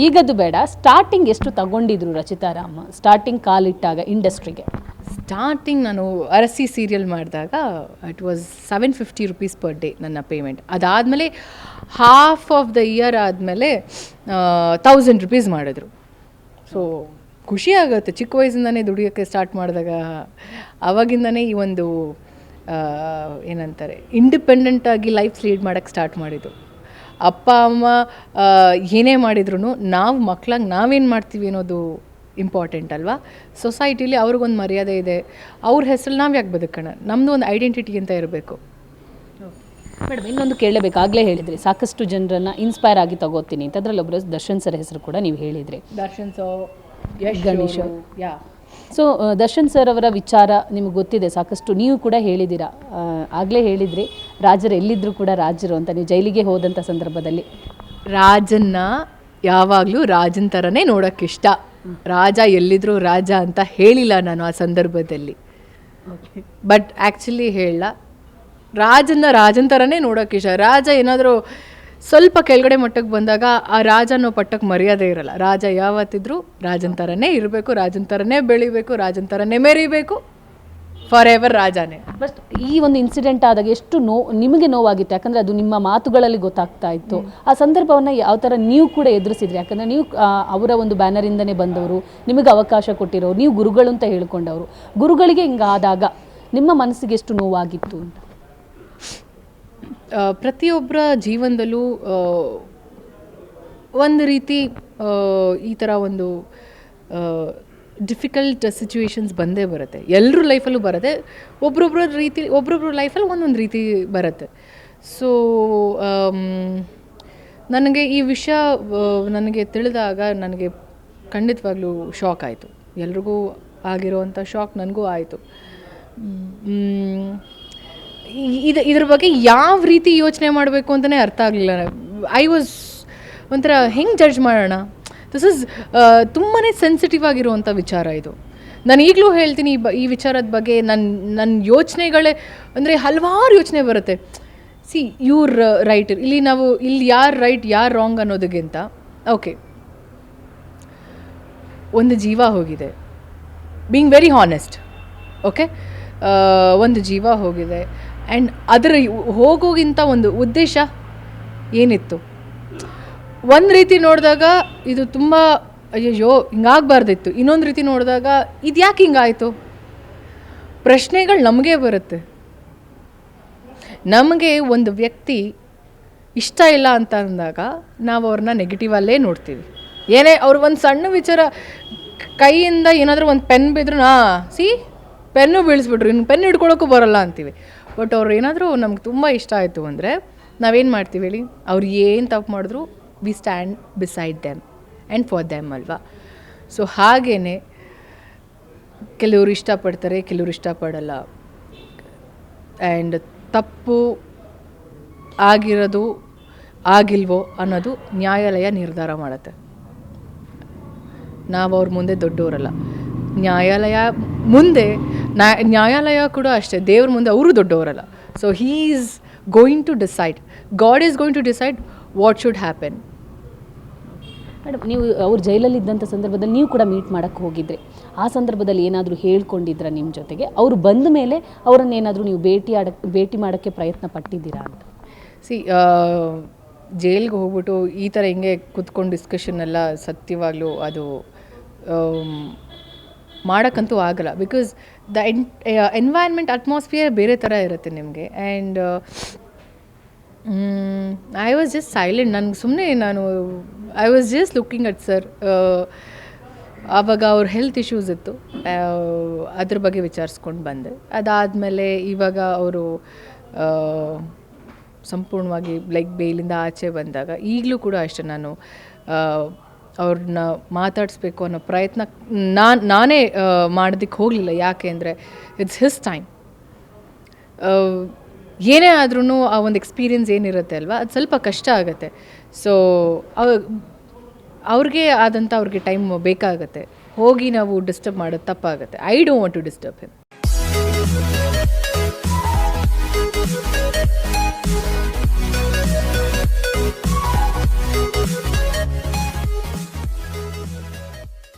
ಈಗದು ಬೇಡ, ಸ್ಟಾರ್ಟಿಂಗ್ ಎಷ್ಟು ತಗೊಂಡಿದ್ರು ರಚಿತಾ ರಾಮ್ ಸ್ಟಾರ್ಟಿಂಗ್ ಕಾಲಿಟ್ಟಾಗ ಇಂಡಸ್ಟ್ರಿಗೆ? ಸ್ಟಾರ್ಟಿಂಗ್ ನಾನು ಅರಸಿ ಸೀರಿಯಲ್ ಮಾಡಿದಾಗ it was 750 rupees per day ನನ್ನ ಪೇಮೆಂಟ್. ಅದಾದಮೇಲೆ ಹಾಫ್ ಆಫ್ ದ ಇಯರ್ ಆದಮೇಲೆ 1000 ರುಪೀಸ್ ಮಾಡಿದ್ರು. ಸೊ ಖುಷಿ ಆಗುತ್ತೆ, ಚಿಕ್ಕ ವಯಸ್ಸಿಂದನೇ ದುಡಿಯೋಕ್ಕೆ ಸ್ಟಾರ್ಟ್ ಮಾಡಿದಾಗ. ಆವಾಗಿಂದನೇ ಈ ಒಂದು ಏನಂತಾರೆ ಇಂಡಿಪೆಂಡೆಂಟಾಗಿ ಲೈಫ್ ಲೀಡ್ ಮಾಡೋಕ್ಕೆ ಸ್ಟಾರ್ಟ್ ಮಾಡಿದ್ದು. ಅಪ್ಪ ಅಮ್ಮ ಏನೇ ಮಾಡಿದ್ರು ನಾವು ಮಕ್ಕಳಾಗಿ ನಾವೇನು ಮಾಡ್ತೀವಿ ಅನ್ನೋದು ಇಂಪಾರ್ಟೆಂಟ್ ಅಲ್ವಾ. ಸೊಸೈಟಿಲಿ ಅವ್ರಿಗೊಂದು ಮರ್ಯಾದೆ ಇದೆ, ಅವ್ರ ಹೆಸರಲ್ಲಿ ನಾವು ಯಾಕೆ ಬದುಕೋಣ, ನಮ್ಮದು ಒಂದು ಐಡೆಂಟಿಟಿ ಅಂತ ಇರಬೇಕು. ಮೇಡಮ್ ಇನ್ನೊಂದು ಕೇಳಲೇಬೇಕು, ಆಗಲೇ ಹೇಳಿದ್ರಿ ಸಾಕಷ್ಟು ಜನರನ್ನು ಇನ್ಸ್ಪೈರ್ ಆಗಿ ತಗೋತೀನಿ ಅಂತ, ಅದರಲ್ಲಿ ಒಬ್ಬರು ದರ್ಶನ್ ಸರ್ ಹೆಸರು ಕೂಡ ನೀವು ಹೇಳಿದ್ರಿ. ದರ್ಶನ್ ಗಣೇಶ್. ಸೊ ದರ್ಶನ್ ಸರ್ ಅವರ ವಿಚಾರ ನಿಮಗೆ ಗೊತ್ತಿದೆ ಸಾಕಷ್ಟು, ನೀವು ಕೂಡ ಹೇಳಿದ್ದೀರಾ, ಆಗಲೇ ಹೇಳಿದ್ರಿ ರಾಜರು ಎಲ್ಲಿದ್ದರೂ ಕೂಡ ರಾಜರು ಅಂತ. ನೀವು ಜೈಲಿಗೆ ಹೋದಂಥ ಸಂದರ್ಭದಲ್ಲಿ ರಾಜನ್ನ ಯಾವಾಗಲೂ ರಾಜನ ಥರನೇ ನೋಡೋಕ್ಕಿಷ್ಟ, ರಾಜ ಎಲ್ಲಿದ್ರೂ ರಾಜ ಅಂತ ಹೇಳಿಲ್ಲ ನಾನು ಆ ಸಂದರ್ಭದಲ್ಲಿ. ಬಟ್ ಆ್ಯಕ್ಚುಲಿ ಹೇಳ, ರಾಜನ ಥರನೇ ನೋಡೋಕ್ಕಿಷ್ಟ. ರಾಜ ಏನಾದರೂ ಸ್ವಲ್ಪ ಕೆಳಗಡೆ ಮಟ್ಟಕ್ಕೆ ಬಂದಾಗ ಆ ರಾಜ ಅನ್ನೋ ಪಟ್ಟಕ್ಕೆ ಮರ್ಯಾದೆ ಇರಲ್ಲ. ರಾಜ ಯಾವತ್ತಿದ್ರೂ ರಾಜನ ಥರನೇ ಇರಬೇಕು, ರಾಜನ ಥರನೇ ಬೆಳಿಬೇಕು, ರಾಜನ ಥರನೇ ಮೆರಿಬೇಕು, ಫಾರ್ ಎವರ್ ರಾಜಾನೇ. ಬಟ್ ಈ ಒಂದು ಇನ್ಸಿಡೆಂಟ್ ಆದಾಗ ಎಷ್ಟು ನಿಮಗೆ ನೋವಾಗಿತ್ತು, ಯಾಕಂದರೆ ಅದು ನಿಮ್ಮ ಮಾತುಗಳಲ್ಲಿ ಗೊತ್ತಾಗ್ತಾ ಇತ್ತು. ಆ ಸಂದರ್ಭವನ್ನು ಯಾವ ಥರ ನೀವು ಕೂಡ ಎದುರಿಸಿದ್ರಿ? ಯಾಕಂದರೆ ನೀವು ಅವರ ಒಂದು ಬ್ಯಾನರಿಂದನೇ ಬಂದವರು, ನಿಮಗೆ ಅವಕಾಶ ಕೊಟ್ಟಿರೋರು, ನೀವು ಗುರುಗಳು ಅಂತ ಹೇಳ್ಕೊಂಡವರು. ಗುರುಗಳಿಗೆ ಹಿಂಗಾದಾಗ ನಿಮ್ಮ ಮನಸ್ಸಿಗೆ ಎಷ್ಟು ನೋವಾಗಿತ್ತು ಅಂತ? ಪ್ರತಿಯೊಬ್ಬರ ಜೀವನದಲ್ಲೂ ಒಂದು ರೀತಿ ಈ ಥರ ಒಂದು ಡಿಫಿಕಲ್ಟ್ ಸಿಚುವೇಶನ್ಸ್ ಬಂದೇ ಬರುತ್ತೆ. ಎಲ್ಲರ ಲೈಫಲ್ಲೂ ಬರುತ್ತೆ, ಒಬ್ರೊಬ್ರ ಲೈಫಲ್ಲಿ ಒಂದೊಂದು ರೀತಿ ಬರುತ್ತೆ. ಸೊ ನನಗೆ ಈ ವಿಷಯ ನನಗೆ ತಿಳಿದಾಗ ನನಗೆ ಖಂಡಿತವಾಗ್ಲೂ ಶಾಕ್ ಆಯಿತು. ಎಲ್ರಿಗೂ ಆಗಿರೋವಂಥ ಶಾಕ್ ನನಗೂ ಆಯಿತು. ಇದ್ರ ಬಗ್ಗೆ ಯಾವ ರೀತಿ ಯೋಚನೆ ಮಾಡಬೇಕು ಅಂತಲೇ ಅರ್ಥ ಆಗಲಿಲ್ಲ. ಐ ವಾಸ್ ಒಂಥರ ಹೆಂಗೆ ಜಡ್ಜ್ ಮಾಡೋಣ, ದಿಸ್ ಇಸ್ ತುಂಬಾ ಸೆನ್ಸಿಟಿವ್ ಆಗಿರುವಂಥ ವಿಚಾರ ಇದು. ನಾನು ಈಗಲೂ ಹೇಳ್ತೀನಿ ಈ ವಿಚಾರದ ಬಗ್ಗೆ ನನ್ನ ಯೋಚನೆಗಳೇ ಅಂದರೆ ಹಲವಾರು ಯೋಚನೆ ಬರುತ್ತೆ. ಸಿ ಇವ್ರ ರೈಟ್, ಇಲ್ಲಿ ಯಾರು ರೈಟ್ ಯಾರು ರಾಂಗ್ ಅನ್ನೋದಕ್ಕಿಂತ, ಓಕೆ ಒಂದು ಜೀವ ಹೋಗಿದೆ, ಬೀಯಿಂಗ್ ವೆರಿ ಹಾನೆಸ್ಟ್, ಓಕೆ ಒಂದು ಜೀವ ಹೋಗಿದೆ ಆ್ಯಂಡ್ ಅದರ ಹೋಗೋಗಿಂತ ಒಂದು ಉದ್ದೇಶ ಏನಿತ್ತು. ಒಂದು ರೀತಿ ನೋಡಿದಾಗ ಇದು ತುಂಬ ಅಯ್ಯಯ್ಯೋ ಹಿಂಗಾಗಬಾರ್ದಿತ್ತು, ಇನ್ನೊಂದು ರೀತಿ ನೋಡಿದಾಗ ಇದು ಯಾಕೆ ಹಿಂಗಾಯಿತು ಪ್ರಶ್ನೆಗಳು ನಮಗೆ ಬರುತ್ತೆ. ನಮಗೆ ಒಂದು ವ್ಯಕ್ತಿ ಇಷ್ಟ ಇಲ್ಲ ಅಂತ ಅಂದಾಗ ನಾವು ಅವ್ರನ್ನ ನೆಗೆಟಿವಲ್ಲೇ ನೋಡ್ತೀವಿ. ಏನೇ ಅವ್ರು ಒಂದು ಸಣ್ಣ ವಿಚಾರ ಕೈಯಿಂದ ಏನಾದರೂ ಒಂದು ಪೆನ್ ಬಿದ್ರೂ ಪೆನ್ನು ಬೀಳಿಸ್ಬಿಟ್ರು, ಇನ್ನು ಪೆನ್ ಹಿಡ್ಕೊಳ್ಳೋಕ್ಕೂ ಬರೋಲ್ಲ ಅಂತೀವಿ. ಬಟ್ ಅವ್ರು ಏನಾದರೂ ನಮ್ಗೆ ತುಂಬ ಇಷ್ಟ ಆಯಿತು ಅಂದರೆ ನಾವೇನು ಮಾಡ್ತೀವಿ ಹೇಳಿ, ಅವ್ರು ಏನು ತಪ್ಪು ಮಾಡಿದ್ರು we stand beside them and for them ಅಲ್ವಾ. ಸೊ ಹಾಗೇ ಕೆಲವರು ಇಷ್ಟಪಡ್ತಾರೆ, ಕೆಲವರು ಇಷ್ಟಪಡಲ್ಲ. ಆ್ಯಂಡ್ ತಪ್ಪು ಆಗಿರೋದು ಆಗಿಲ್ವೋ ಅನ್ನೋದು ನ್ಯಾಯಾಲಯ ನಿರ್ಧಾರ ಮಾಡುತ್ತೆ. ನಾವು ಅವ್ರ ಮುಂದೆ ದೊಡ್ಡವರಲ್ಲ. ನ್ಯಾಯಾಲಯ ಕೂಡ ಅಷ್ಟೇ, ದೇವ್ರ ಮುಂದೆ ಅವರು ದೊಡ್ಡವರಲ್ಲ. So he is going to decide, God is going to decide what should happen. Madam ನೀವು ಅವ್ರು ಜೈಲಲ್ಲಿ ಇದ್ದಂಥ ಸಂದರ್ಭದಲ್ಲಿ ನೀವು ಕೂಡ ಮೀಟ್ ಮಾಡೋಕ್ಕೆ ಹೋಗಿದ್ರಿ. ಆ ಸಂದರ್ಭದಲ್ಲಿ ಏನಾದರೂ ಹೇಳ್ಕೊಂಡಿದ್ರ ನಿಮ್ಮ ಜೊತೆಗೆ? ಅವರು ಬಂದ ಮೇಲೆ ಅವರನ್ನೇನಾದರೂ ನೀವು ಭೇಟಿ ಮಾಡೋಕ್ಕೆ ಪ್ರಯತ್ನ ಪಟ್ಟಿದ್ದೀರಾ ಅಂತ? ಜೈಲ್ಗೆ ಹೋಗ್ಬಿಟ್ಟು ಈ ಥರ ಹಿಂಗೆ ಕೂತ್ಕೊಂಡು ಡಿಸ್ಕಷನ್ ಎಲ್ಲ ಸತ್ಯವಾಗ್ಲೂ ಅದು ಮಾಡೋಕ್ಕಂತೂ ಆಗಲ್ಲ. ಬಿಕಾಸ್ ದ ಎನ್ವೈರ್ನ್ಮೆಂಟ್ ಅಟ್ಮಾಸ್ಫಿಯರ್ ಬೇರೆ ಥರ ಇರುತ್ತೆ ನಿಮಗೆ. And I was just silent. I was just looking at sir. ಆವಾಗ ಅವ್ರ ಹೆಲ್ತ್ ಇಶ್ಯೂಸ್ ಇತ್ತು, ಅದ್ರ ಬಗ್ಗೆ ವಿಚಾರಿಸ್ಕೊಂಡು ಬಂದೆ. ಅದಾದಮೇಲೆ ಇವಾಗ ಅವರು ಸಂಪೂರ್ಣವಾಗಿ ಬೇಲಿಂದ ಆಚೆ ಬಂದಾಗ ಈಗಲೂ ಕೂಡ ಅಷ್ಟೇ, ನಾನು ಅವ್ರನ್ನ ಮಾತಾಡಿಸ್ಬೇಕು ಅನ್ನೋ ಪ್ರಯತ್ನ ನಾನೇ ಮಾಡೋದಕ್ಕೆ ಹೋಗಲಿಲ್ಲ. ಯಾಕೆ ಅಂದರೆ ಇಟ್ಸ್ ಹಿಸ್ ಟೈಮ್. ಏನೇ ಆದ್ರೂ ಆ ಒಂದು ಎಕ್ಸ್ಪೀರಿಯನ್ಸ್ ಏನಿರುತ್ತೆ ಅಲ್ವಾ, ಅದು ಸ್ವಲ್ಪ ಕಷ್ಟ ಆಗುತ್ತೆ. ಸೊ ಅವ್ರಿಗೆ ಟೈಮ್ ಬೇಕಾಗುತ್ತೆ. ಹೋಗಿ ನಾವು ಡಿಸ್ಟರ್ಬ್ ಮಾಡೋದು ತಪ್ಪಾಗುತ್ತೆ. I don't want to disturb him.